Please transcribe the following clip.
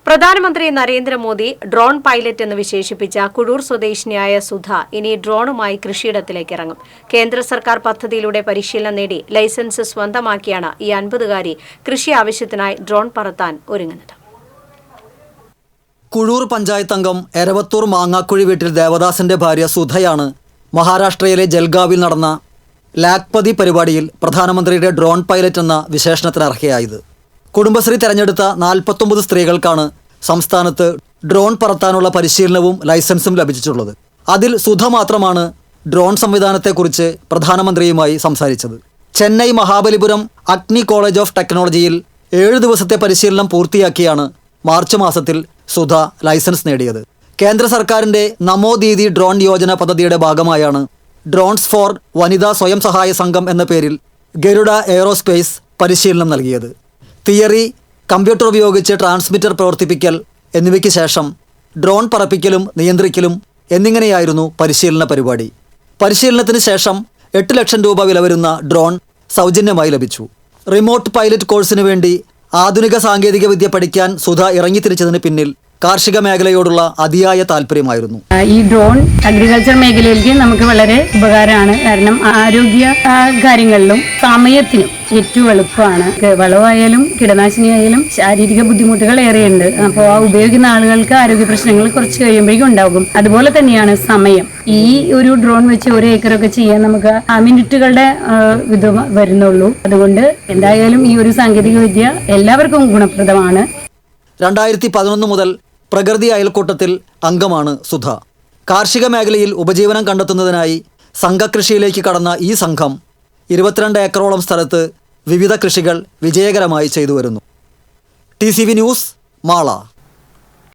പ്രധാനമന്ത്രി Narendra Modi drone pilot എന്ന് വിശേഷിപ്പിച്ച കുഴൂർ സ്വദേശിനിയായ സുധ ഇനി ഡ്രോണുമായി കൃഷിയിടത്തിലേക്ക് ഇറങ്ങും. കേന്ദ്ര സർക്കാർ പദ്ധതിയിലൂടെ പരിശീലനം നേടി ലൈസൻസ് സ്വന്തമാക്കിയാണ് ഈ 50-കാരി കൃഷി ആവശ്യത്തിനായി ഡ്രോൺ പറത്താൻ ഒരുങ്ങുന്നത്. കുഴൂർ പഞ്ചായത്ത് അംഗം എരവത്തൂർ മാങ്ങാക്കുഴി വീട്ടിൽ ദേവദാസിന്റെ ഭാര്യ സുധയാണ് മഹാരാഷ്ട്രയിലെ ജൽഗാവിൽ നടന്ന ലാക്പതി പരിപാടിയിൽ പ്രധാനമന്ത്രിയുടെ ഡ്രോൺ പൈലറ്റ് എന്ന വിശേഷണത്തിന് അർഹയായത്. കുടുംബശ്രീ തെരഞ്ഞെടുത്ത 49 സ്ത്രീകൾക്കാണ് സംസ്ഥാനത്ത് ഡ്രോൺ പറത്താനുള്ള പരിശീലനവും ലൈസൻസും ലഭിച്ചിട്ടുള്ളത്. അതിൽ സുധ മാത്രമാണ് ഡ്രോൺ സംവിധാനത്തെക്കുറിച്ച് പ്രധാനമന്ത്രിയുമായി സംസാരിച്ചത്. ചെന്നൈ മഹാബലിപുരം അഗ്നി കോളേജ് ഓഫ് ടെക്നോളജിയിൽ 7 ദിവസത്തെ പരിശീലനം പൂർത്തിയാക്കിയാണ് മാർച്ച് മാസത്തിൽ സുധ ലൈസൻസ് നേടിയത്. കേന്ദ്ര സർക്കാരിൻ്റെ നമോ ദീദി ഡ്രോൺ യോജന പദ്ധതിയുടെ ഭാഗമായാണ് ഡ്രോൺസ് ഫോർ വനിതാ സ്വയം സഹായ സംഘം എന്ന പേരിൽ ഗരുഡ എയ്റോസ്പേസ് പരിശീലനം നൽകിയത്. തിയറി, കമ്പ്യൂട്ടർ ഉപയോഗിച്ച് ട്രാൻസ്മിറ്റർ പ്രവർത്തിപ്പിക്കൽ എന്നിവയ്ക്ക് ശേഷം ഡ്രോൺ പറപ്പിക്കലും നിയന്ത്രിക്കലും എന്നിങ്ങനെയായിരുന്നു പരിശീലന പരിപാടി. പരിശീലനത്തിന് ശേഷം 8 ലക്ഷം രൂപ വില വരുന്ന ഡ്രോൺ സൗജന്യമായി ലഭിച്ചു. റിമോട്ട് പൈലറ്റ് കോഴ്സിനു വേണ്ടി ആധുനിക സാങ്കേതിക വിദ്യ പഠിക്കാൻ സുധ ഇറങ്ങിത്തിരിച്ചതിന് പിന്നിൽ കാർഷിക മേഖലയോടുള്ള അതിയായ താല്പര്യമായിരുന്നു. ഈ ഡ്രോൺ അഗ്രികൾച്ചർ മേഖലയിലേക്ക് നമുക്ക് വളരെ ഉപകാരമാണ്. കാരണം ആരോഗ്യ കാര്യങ്ങളിലും സമയത്തിനും ഏറ്റവും എളുപ്പമാണ്. വളമായാലും കീടനാശിനിയായാലും ശാരീരിക ബുദ്ധിമുട്ടുകൾ ഏറെയുണ്ട്. അപ്പോൾ ആ ഉപയോഗിക്കുന്ന ആളുകൾക്ക് ആരോഗ്യ പ്രശ്നങ്ങൾ കുറച്ച് കഴിയുമ്പോഴേക്കും ഉണ്ടാകും. അതുപോലെ തന്നെയാണ് സമയം. ഈ ഒരു ഡ്രോൺ വെച്ച് 1 ഏക്കറൊക്കെ ചെയ്യാൻ നമുക്ക് മിനിറ്റുകളുടെ ഇത് വരുന്നുള്ളൂ. അതുകൊണ്ട് എന്തായാലും ഈ ഒരു സാങ്കേതിക വിദ്യ എല്ലാവർക്കും ഗുണപ്രദമാണ്. 2011 മുതൽ പ്രകൃതി അയൽക്കൂട്ടത്തിൽ അംഗമാണ് സുധ. കാർഷിക മേഖലയിൽ ഉപജീവനം കണ്ടെത്തുന്നതിനായി സംഘകൃഷിയിലേക്ക് കടന്ന ഈ സംഘം 22 ഏക്കറോളം സ്ഥലത്ത് വിവിധ കൃഷികൾ വിജയകരമായി ചെയ്തു വരുന്നു. TCV news, Mala.